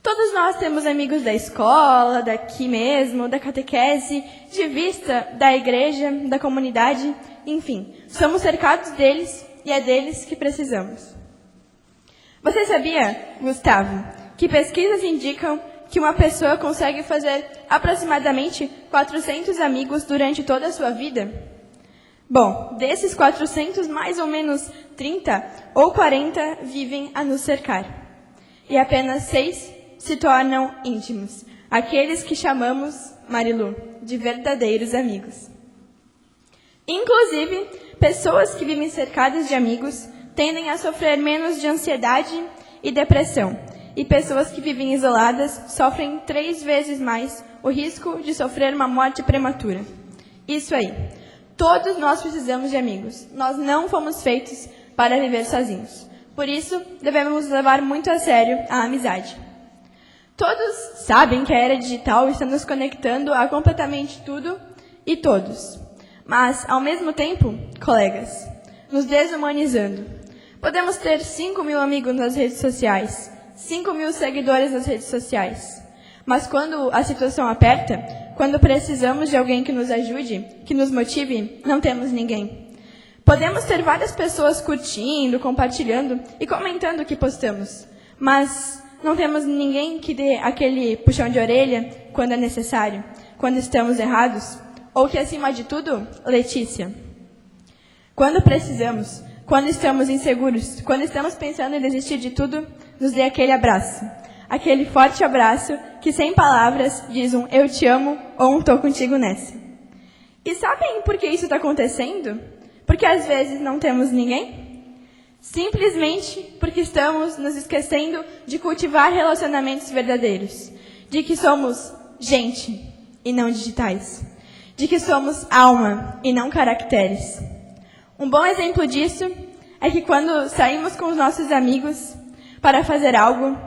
Todos nós temos amigos da escola, daqui mesmo, da catequese, de vista, da igreja, da comunidade, enfim, somos cercados deles e é deles que precisamos. Você sabia, Gustavo, que pesquisas indicam que uma pessoa consegue fazer aproximadamente 400 amigos durante toda a sua vida? Bom, desses 400, mais ou menos 30 ou 40 vivem a nos cercar. E apenas 6 se tornam íntimos, aqueles que chamamos, Marilu, de verdadeiros amigos. Inclusive, pessoas que vivem cercadas de amigos tendem a sofrer menos de ansiedade e depressão, e pessoas que vivem isoladas sofrem 3 vezes mais o risco de sofrer uma morte prematura. Isso aí. Todos nós precisamos de amigos. Nós não fomos feitos para viver sozinhos. Por isso, devemos levar muito a sério a amizade. Todos sabem que a era digital está nos conectando a completamente tudo e todos. Mas, ao mesmo tempo, colegas, nos desumanizando. Podemos ter 5.000 amigos nas redes sociais, 5.000 seguidores nas redes sociais. Mas quando a situação aperta, quando precisamos de alguém que nos ajude, que nos motive, não temos ninguém. Podemos ter várias pessoas curtindo, compartilhando e comentando o que postamos, mas não temos ninguém que dê aquele puxão de orelha quando é necessário, quando estamos errados, ou que, acima de tudo, Letícia. Quando precisamos, quando estamos inseguros, quando estamos pensando em desistir de tudo, nos dê aquele abraço. Aquele forte abraço que, sem palavras, diz um eu te amo ou um tô contigo nessa. E sabem por que isso está acontecendo? Porque às vezes não temos ninguém? Simplesmente porque estamos nos esquecendo de cultivar relacionamentos verdadeiros. De que somos gente e não digitais. De que somos alma e não caracteres. Um bom exemplo disso é que quando saímos com os nossos amigos para fazer algo,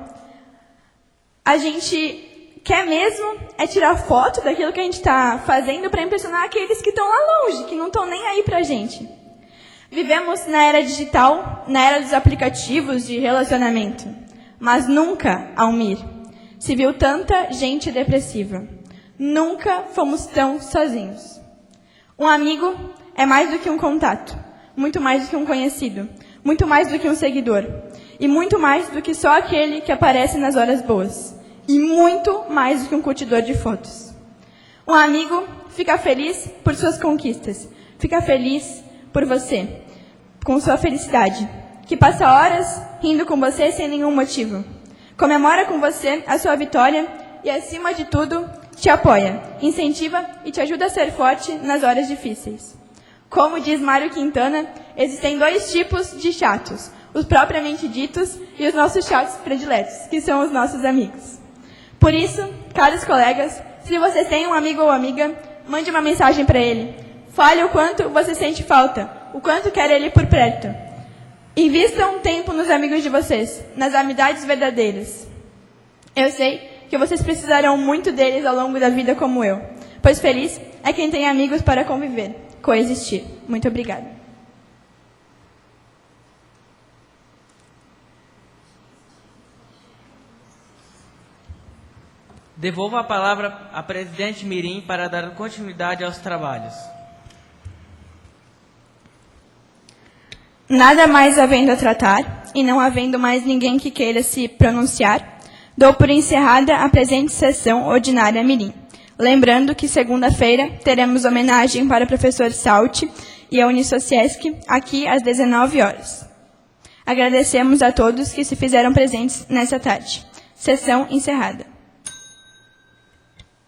a gente quer mesmo é tirar foto daquilo que a gente está fazendo para impressionar aqueles que estão lá longe, que não estão nem aí para a gente. Vivemos na era digital, na era dos aplicativos de relacionamento, mas nunca, Almir, se viu tanta gente depressiva. Nunca fomos tão sozinhos. Um amigo é mais do que um contato, muito mais do que um conhecido, muito mais do que um seguidor, e muito mais do que só aquele que aparece nas horas boas, e muito mais do que um curtidor de fotos. Um amigo fica feliz por suas conquistas, fica feliz por você, com sua felicidade, que passa horas rindo com você sem nenhum motivo, comemora com você a sua vitória e, acima de tudo, te apoia, incentiva e te ajuda a ser forte nas horas difíceis. Como diz Mário Quintana, existem 2 tipos de chatos, os propriamente ditos e os nossos chatos prediletos, que são os nossos amigos. Por isso, caros colegas, se você tem um amigo ou amiga, mande uma mensagem para ele. Fale o quanto você sente falta, o quanto quer ele por perto. Invistam tempo nos amigos de vocês, nas amizades verdadeiras. Eu sei que vocês precisarão muito deles ao longo da vida como eu, pois feliz é quem tem amigos para conviver, coexistir. Muito obrigada. Devolvo a palavra à presidente Mirim para dar continuidade aos trabalhos. Nada mais havendo a tratar, e não havendo mais ninguém que queira se pronunciar, dou por encerrada a presente sessão ordinária Mirim. Lembrando que segunda-feira teremos homenagem para o professor Salti e a Unisociesc, aqui às 19 horas. Agradecemos a todos que se fizeram presentes nessa tarde. Sessão encerrada.